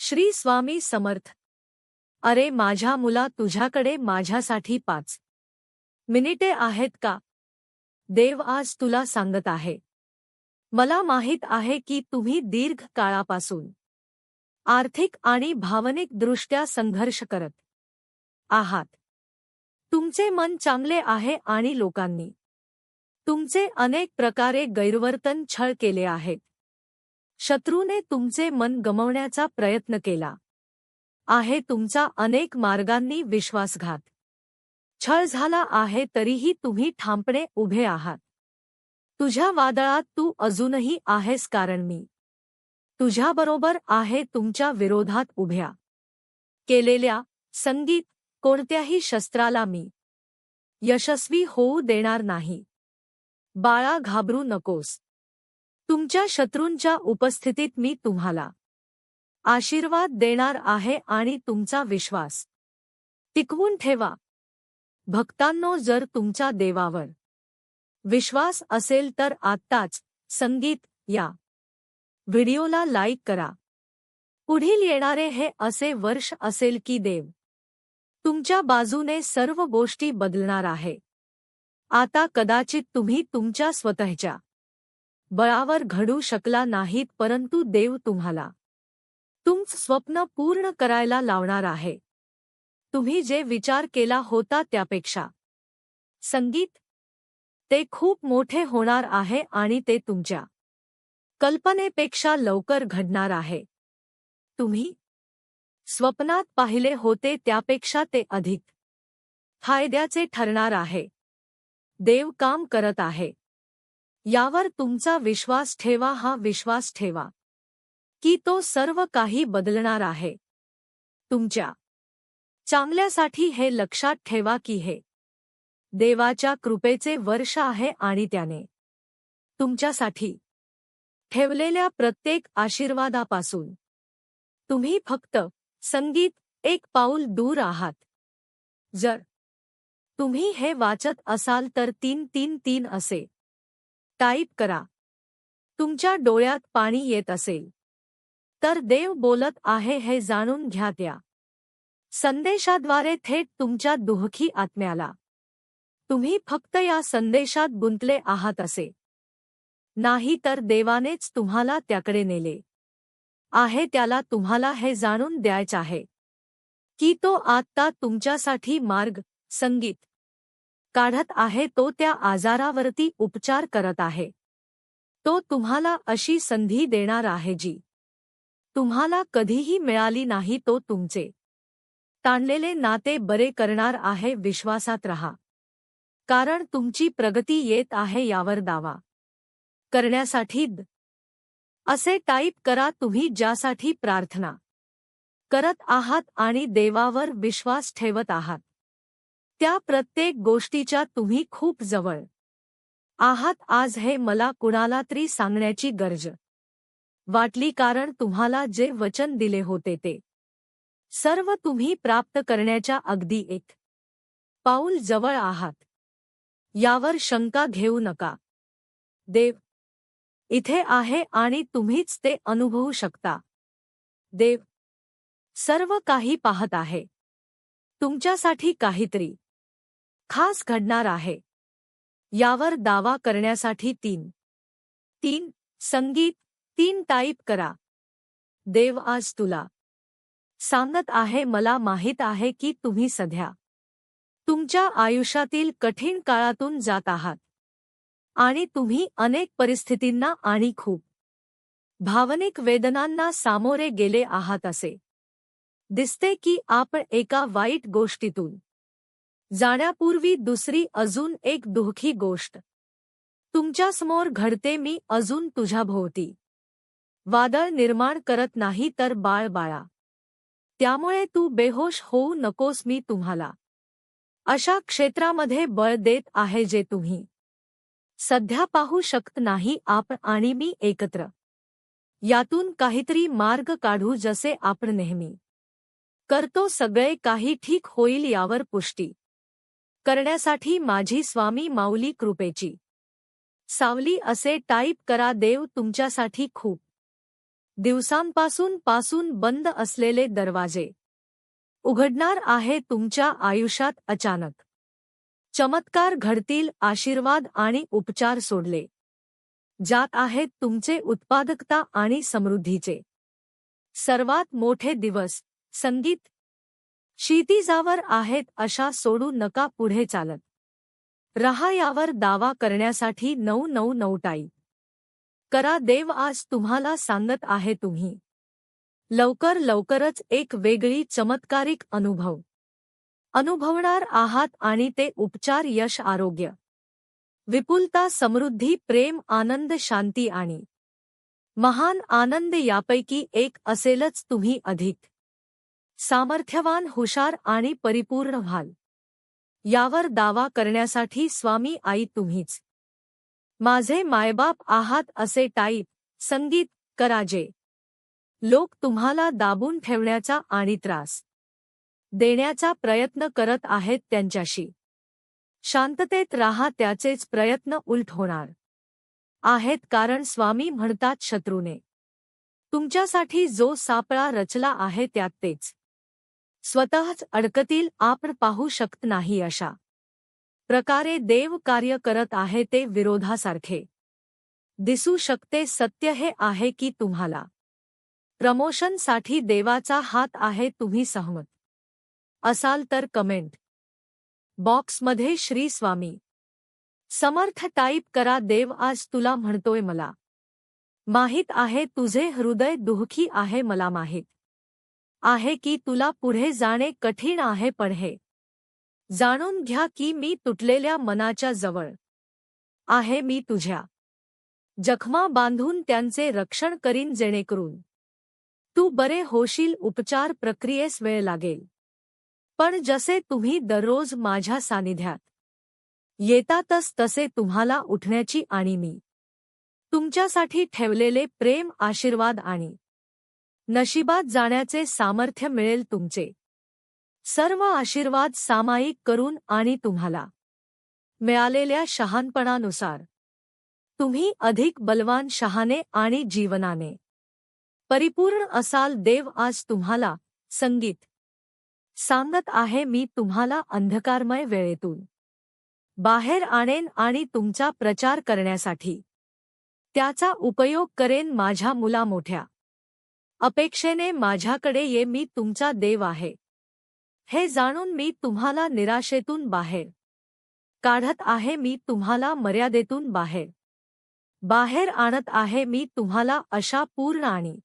श्री स्वामी समर्थ. अरे माझ्या मुला, तुझ्याकडे माझ्यासाठी 5 मिनिटे आहेत का? देव आज तुला सांगत आहे. मला माहित आहे की तुम्ही दीर्घ काळापासून आर्थिक आणि भावनिक दृष्ट्या संघर्ष करत आहात. तुमचे मन चांगले आहे आणि लोकांनी तुमचे अनेक प्रकारे गैरवर्तन छळ केले आहेत. शत्रूने तुमचे मन गमावण्याचा प्रयत्न केला आहे. तुमचा अनेक मार्गांनी विश्वासघात छळ झाला आहे, तरीही तुम्ही ठामपणे उभे आहात. तुझ्या वादळात तू अजूनही आहेस, कारण मी तुझ्याबरोबर आहे. तुमच्या विरोधात उभ्या केलेल्या संगीत कोणत्याही शस्त्राला मी यशस्वी होऊ देणार नाही. बाळा, घाबरू नकोस. तुमच्या शत्रूंच्या उपस्थितीत मी तुम्हाला आशीर्वाद देणार आहे आणि तुमचा विश्वास टिकवून ठेवा. भक्तांनो, जर तुमचा देवावर विश्वास असेल तर आत्ताच संगीत या व्हिडिओला लाईक करा. पुढील येणारे हे असे वर्ष असेल की देव तुमच्या बाजूने सर्व गोष्टी बदलणार आहे. आता कदाचित तुम्ही तुमच्या स्वतःच्या बळावर घडू शकला नाहीत, परंतु देव तुम्हाला तुमचं स्वप्न पूर्ण करायला लावणार आहे. तुम्ही जे विचार केला होता त्यापेक्षा संगीत ते खूप मोठे होणार आहे आणि ते तुमच्या कल्पनेपेक्षा लवकर घडणार आहे. तुम्ही स्वप्नात पाहिले होते त्यापेक्षा ते अधिक फायद्याचे ठरणार आहे. देव काम करत आहे, यावर तुमचा विश्वास ठेवा. हा विश्वास ठेवा की तो सर्व काही बदलणार आहे तुमच्या चांगल्यासाठी. हे लक्षात ठेवा की हे देवाच्या कृपेचे वर्ष आहे आणि त्याने तुमच्यासाठी ठेवलेल्या प्रत्येक आशीर्वादापासून तुम्ही फक्त संगीत एक पाऊल दूर आहात. जर तुम्ही हे वाचत असाल तर 333 असे टाईप करा. तुमच्या डोळ्यात पाणी येत असेल तर देव बोलत आहे हे जाणून घ्या. त्या संदेशाद्वारे थेट तुमच्या दुःखी आत्म्याला तुम्ही फक्त या संदेशात गुंतले आहात असे नाही, तर देवानेच तुम्हाला त्याकडे नेले आहे. त्याला तुम्हाला हे जाणून द्यायचे आहे की तो आत्ता तुमच्यासाठी मार्ग संगीत काढत आहे. तो त्या आजारावरती उपचार करत आहे. तो तुम्हाला अशी संधी देणार आहे जी तुम्हाला कधीही मिळाली नाही. तो तुमचे ताणलेले नाते बरे करणार आहे. विश्वासात रहा, कारण तुमची प्रगती येत आहे. यावर दावा करण्यासाठी असे टाईप करा तुम्ही ज्यासाठी प्रार्थना करत आहात आणि देवावर विश्वास ठेवत आहात. त्या प्रत्येक गोष्टीच्या तुम्ही खूप जवळ आहात. आज हे मला कुणाला तरी सांगण्याची गरज वाटली, कारण तुम्हाला जे वचन दिले होते ते सर्व तुम्ही प्राप्त करण्याच्या अगदी एक पाऊल जवळ आहात. यावर शंका घेऊ नका. देव इथे आहे आणि तुम्हीच ते अनुभवू शकता. देव सर्व काही पाहत आहे. तुमच्यासाठी काहीतरी खास घडणार आहे. यावर दावा करण्यासाठी 3 संगीत 3 टाईप करा. देव आज तुला सांगत आहे, मला माहित आहे की तुम्ही सध्या तुमच्या आयुष्यातील कठीण काळातून जात आहात आणि तुम्ही अनेक परिस्थितींना आणि खूप भावनिक वेदनांना सामोरे गेले आहात. असे दिसते की आपण एका वाईट गोष्टीतून जाण्यापूर्वी दुसरी अजून एक दुःखी गोष्ट तुमच्यासमोर घडते. मी अजून तुझ्याभोवती वादळ निर्माण करत नाही तर बाळा, त्यामुळे तू बेहोश होऊ नकोस. मी तुम्हाला अशा क्षेत्रामध्ये बळ देत आहे जे तुम्ही सध्या पाहू शकत नाही. आपण आणि मी एकत्र यातून काहीतरी मार्ग काढू, जसे आपण नेहमी करतो. सगळे काही ठीक होईल यावर पुष्टी करण्यासाठी माझी स्वामी माऊली कृपेची सावली असे टाईप करा. देव तुमच्यासाठी खूप दिवसांपासून बंद असलेले दरवाजे उघडणार आहे तुमच्या आयुष्यात अचानक. चमत्कार घडतील, आशीर्वाद आणि उपचार सोडले जात आहेत तुमचे उत्पादकता आणि समृद्धीचे सर्वात मोठे दिवस. संगीत क्षितिजावर आहेत अशा सोडू नका, पुढे चालत रहा. यावर दावा करण्यासाठी 999 टाईप करा. देव आज तुम्हाला सांगत आहे, तुम्ही लवकरच एक वेगळी चमत्कारिक अनुभवणार आहात आणि ते उपचार, यश, आरोग्य, विपुलता, समृद्धी, प्रेम, आनंद, शांती आणि महान आनंद यापैकी एक असेलच. तुम्ही अधिक सामर्थ्यवान, हुशार आणि परिपूर्ण व्हाल यावर दावा करण्यासाठी स्वामी आई तुम्हीच माझे मायबाप आहात असे टाईप संगीत करा. जे लोक तुम्हाला दाबून ठेवण्याचा आणि त्रास देण्याचा प्रयत्न करत आहेत त्यांच्याशी शांततेत राहा. त्याचेच प्रयत्न उलट होणार आहेत, कारण स्वामी म्हणतात शत्रूने तुमच्यासाठी जो सापळा रचला आहे त्यात तेच स्वतःच अडकतील. आपण पाहू शकत नाही अशा प्रकारे देव कार्य करत आहे, ते विरोधासारखे दिसू शकते. सत्य हे आहे की तुम्हाला प्रमोशनसाठी देवाचा हात आहे. तुम्ही सहमत असाल तर कमेंट बॉक्समध्ये श्री स्वामी समर्थ टाईप करा. देव आज तुला म्हणतोय, मला माहीत आहे तुझे हृदय दुःखी आहे. मला माहीत आहे की तुला पुढे जाणे कठीण आहे, पण हे जाणून घ्या की मी तुटलेल्या मनाच्या जवळ आहे. मी तुझ्या जखमा बांधून त्यांचे रक्षण करीन, जेणेकरून तू बरे होशील. उपचार प्रक्रियेस वेळ लागेल, पण जसे तुम्ही दररोज माझ्या सानिध्यात येतातच तसे तुम्हाला उठण्याची आणि मी तुमच्यासाठी ठेवलेले प्रेम, आशीर्वाद आणि नशिबात जाण्याचे सामर्थ्य मिळेल. तुमचे सर्व आशीर्वाद सामायिक करून आणि तुम्हाला मिळालेल्या शहाणपणानुसार तुम्ही अधिक बलवान, शहाणे आणि जीवनाने परिपूर्ण असाल. देव आज तुम्हाला संगीत सांगत आहे, मी तुम्हाला अंधकारमय वेळेतून बाहेर आणेन आणि तुमचा प्रचार करण्यासाठी त्याचा उपयोग करेन. माझ्या मुला, मोठ्या अपेक्षेने माझ्याकडे ये. मी तुमचा देव आहे हे जाणून मी तुम्हाला निराशेतून बाहेर काढत आहे. मी तुम्हाला मर्यादेतून बाहेर आणत आहे. मी तुम्हाला अशा पूर्ण आणि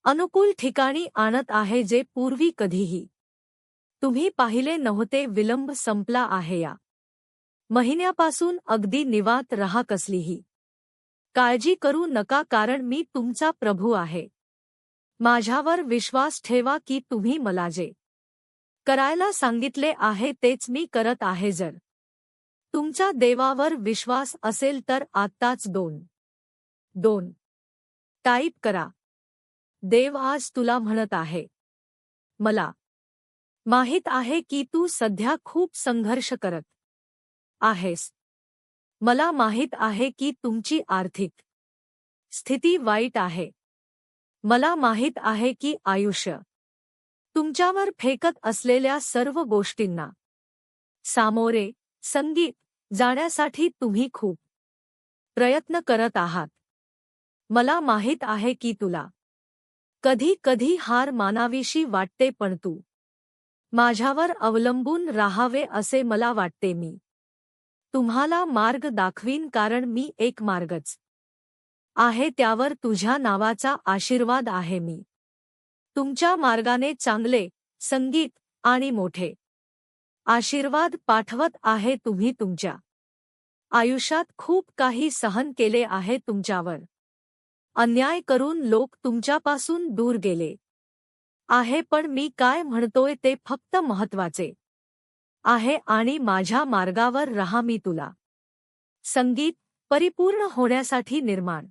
अनुकूल ठिकाणी आणत आहे, जे पूर्वी कधीही तुम्ही पाहिले नव्हते. विलंब संपला आहे. या महिन्यापासून अगदी निवांत रहा. कसलीही काळजी करू नका, कारण मी तुमचा प्रभू आहे. माझ्यावर विश्वास ठेवा की तुम्ही मला जे करायला सांगितले आहे तेच मी करत आहे. जर तुमचा देवावर विश्वास असेल तर आत्ताच 2 टाईप करा. देव आज तुला म्हणत आहे, मला माहीत आहे की तू सध्या खूप संघर्ष करत आहेस. मला माहीत आहे की तुमची आर्थिक स्थिती वाईट आहे. मला माहीत आहे की आयुष्य तुमच्यावर फेकत असलेल्या सर्व गोष्टींना सामोरे संगीत जाण्यासाठी तुम्ही खूप प्रयत्न करत आहात. मला माहीत आहे की तुला कधी हार मानावीशी वाटते, पण तू माझ्यावर अवलंबून राहावे असे मला वाटते. मी तुम्हाला मार्ग दाखवीन, कारण मी एक मार्गच आहे. त्यावर तुझ्या नावाचा आशीर्वाद आहे. मी तुमच्या मार्गाने चांगले संगीत आणि मोठे आशीर्वाद पाठवत आहे. तुम्ही तुमच्या आयुष्यात खूप काही सहन केले आहे. तुमच्यावर अन्याय करून लोक तुमच्यापासून दूर गेले आहे, पण मी काय म्हणतोय ते फक्त महत्वाचे आहे आणि माझ्या मार्गावर रहा. मी तुला संगीत परिपूर्ण होण्यासाठी निर्माण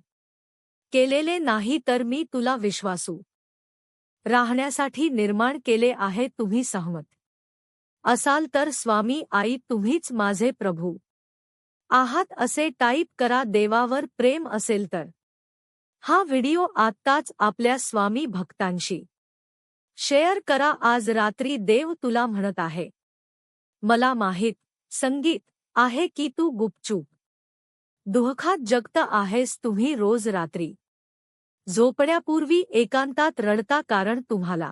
केलेले नाही, तर मी तुला विश्वासू राहण्यासाठी निर्माण केले आहे. तुम्ही सहमत असाल तर स्वामी आई तुम्हीच माझे प्रभू आहात असे टाईप करा. देवावर प्रेम असेल तर हा व्हिडिओ आत्ताच आपल्या स्वामी भक्तांशी शेअर करा. आज रात्री देव तुला म्हणत आहे, मला माहीत संगीत आहे की तू गुपचूप दुःखात जगत आहेस. तुम्ही रोज रात्री झोपण्यापूर्वी एकांतात रडता, कारण तुम्हाला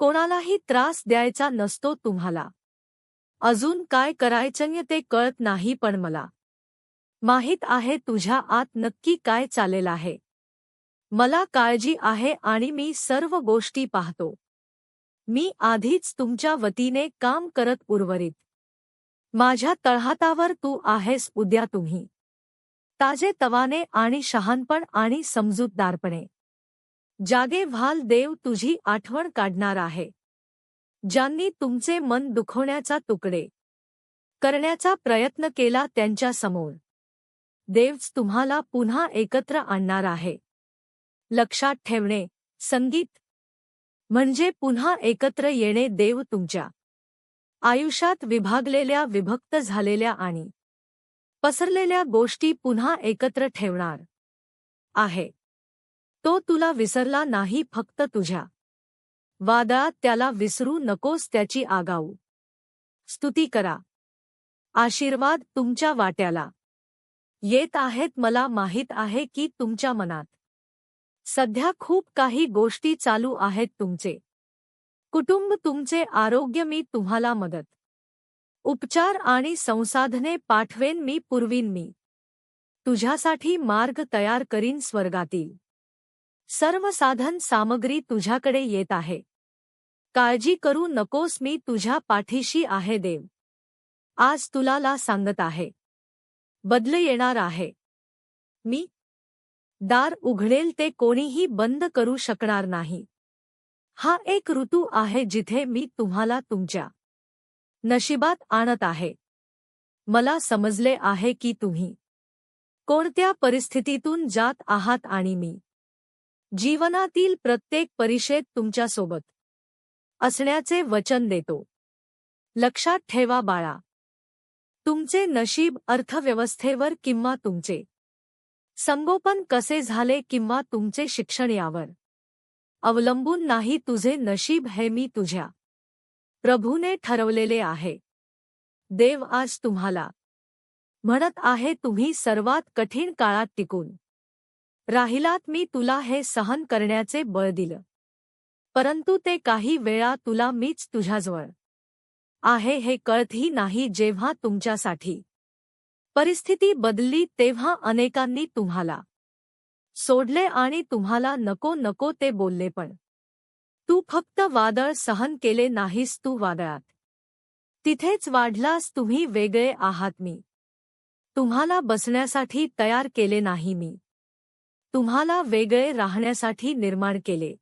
कोणालाही त्रास द्यायचा नसतो. तुम्हाला अजून काय करायचं ते कळत नाही, पण मला माहीत आहे तुझ्या आत नक्की काय चालेल आहे. मला काळजी आहे आणि मी सर्व गोष्टी पाहतो. मी आधीच तुमच्या वतीने काम करत उर्वरित माझ्या तळहातावर तू आहेस. उद्या तुम्ही ताजेतवाने आणि शहाणपण आणि समजूतदारपणे जागे व्हाल. देव तुझी आठवण काढणार आहे. ज्यांनी तुमचे मन दुखवण्याचा तुकडे करण्याचा प्रयत्न केला त्यांच्या समोर देवच तुम्हाला पुन्हा एकत्र आणणार आहे. लक्षात ठेवणे, संगीत म्हणजे पुन्हा एकत्र येणे. देव तुमच्या आयुष्यात विभागलेल्या, विभक्त झालेल्या आणि पसरलेल्या गोष्टी पुन्हा एकत्र ठेवणार आहे. तो तुला विसरला नाही, फक्त तुझ्या वादळात त्याला विसरू नकोस. त्याची आगाऊ स्तुती करा. आशीर्वाद तुमच्या वाट्याला येत आहेत. मला माहीत आहे की तुमच्या मनात सध्या खूप काही गोष्टी चालू आहेत. तुमचे कुटुंब, तुमचे आरोग्य. मी तुम्हाला मदत, उपचार आणि संसाधने पाठवेन. मी पुरवीन. मी तुझ्यासाठी मार्ग तयार करीन. स्वर्गातील सर्व साधन सामग्री तुझ्याकडे येत आहे. काळजी करू नकोस, मी तुझ्या पाठीशी आहे. देव आज तुला सांगत आहे, बदल येणार आहे. मी दार उघडेल ते कोणीही बंद करू शकणार नाही. हा एक ऋतू आहे जिथे मी तुम्हाला तुमच्या नशिबात आणत आहे. मला समजले आहे की तुम्ही कोणत्या परिस्थितीतून जात आहात आणि मी जीवनातील प्रत्येक परीक्षेत तुमच्यासोबत असण्याचे वचन देतो. लक्षात ठेवा बाळा, तुमचे नशीब अर्थव्यवस्थेवर किंवा तुमचे संगोपन कसे झाले किंवा तुमचे शिक्षण यावर अवलंबून नाही. तुझे नशीब हे मी तुझ्या प्रभूने ठरवलेले आहे. देव आज तुम्हाला म्हणत आहे, तुम्ही सर्वात कठीण काळात टिकून राहिलात. मी तुला हे सहन करण्याचे बळ दिलं, परंतु ते काही वेळा तुला मीच तुझ्याजवळ आहे हे कळतही नाही. जेव्हा तुमच्यासाठी परिस्थिती बदलली तेव्हा अनेकांनी तुम्हाला सोडले आणि तुम्हाला नको नको ते बोलले, पण तू फक्त वादळ सहन केले नाहीस. तू वादळात तिथेच वाढलास. तुम्ही वेगळे आहात. मी तुम्हाला बसण्यासाठी तयार केले नाही. मी तुम्हाला वेगळे राहण्यासाठी निर्माण केले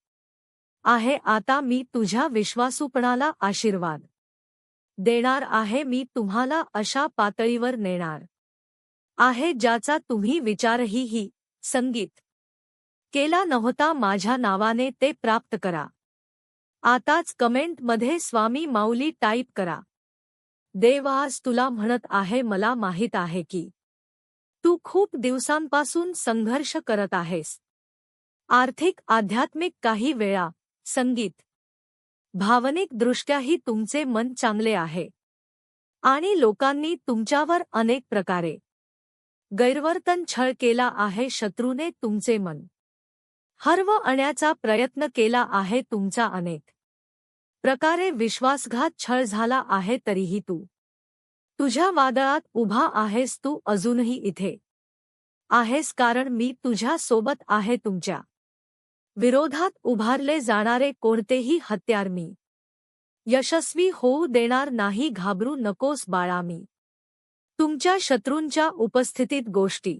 आहे. आता मी तुझ्या विश्वासूपणाला आशीर्वाद देणार आहे. मी तुम्हाला अशा पातळीवर नेणार आहे ज्याचा तुम्ही विचारही संगीत केला नव्हता. माझ्या नावाने ते प्राप्त करा. आताच कमेंटमध्ये स्वामी माऊली टाईप करा. देव आज तुला म्हणत आहे, मला माहीत आहे की तू खूप दिवसांपासून संघर्ष करत आहेस. आर्थिक, आध्यात्मिक, काही वेळा संगीत भावनिक दृष्ट्याही तुमचे मन चांगले आहे आणि लोकांनी तुमच्यावर अनेक प्रकारे गैरवर्तन, छळ केला आहे. शत्रूने तुमचे मन हरवण्याचा प्रयत्न केला आहे. तुमचा अनेक प्रकारे विश्वासघात, छळ झाला आहे. तरीही तू तुझ्या वादळात उभा आहेस. तू अजूनही इथे आहेस कारण मी तुझ्या सोबत आहे. तुमच्या विरोधात उभारले जाणारे कोणतेही हत्यार मी यशस्वी होऊ देणार नाही. घाबरू नकोस बाळा, मी तुमच्या शत्रूंच्या उपस्थितीत गोष्टी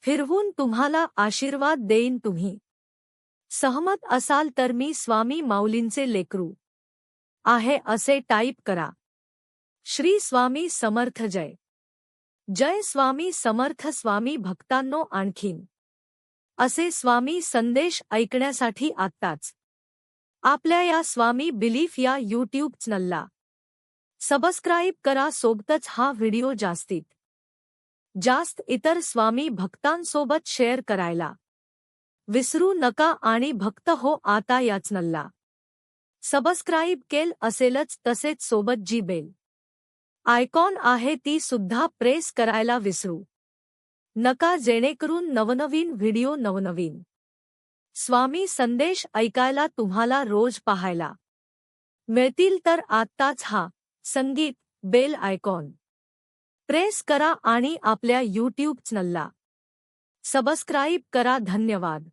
फिरवून तुम्हाला आशीर्वाद देईन. तुम्ही सहमत असाल तर मी स्वामी माऊलींचे लेकरू आहे असे टाईप करा. श्री स्वामी समर्थ. जय जय स्वामी समर्थ. स्वामी भक्तांनो, आणखीन असे स्वामी संदेश ऐकण्यासाठी आत्ताच आपल्या या स्वामी बिलीफ या यूट्यूब चॅनलला सबस्क्राईब करा. सोबतच हा व्हिडिओ जास्तीत जास्त इतर स्वामी भक्तांसोबत शेअर करायला विसरू नका आणि भक्त हो आता या चॅनलला सबस्क्राईब केल असेलच तसेच सोबत जी बेल आयकॉन आहे ती सुद्धा प्रेस करायला विसरू नका जेणेकरून नवनवीन व्हिडिओ नवनवीन स्वामी संदेश ऐकायला तुम्हाला रोज पाहायला मिळतील तर आत्ताच हा संगीत बेल आयकॉन प्रेस करा आणि आपल्या यूट्यूब चॅनलला सबस्क्राईब करा. धन्यवाद.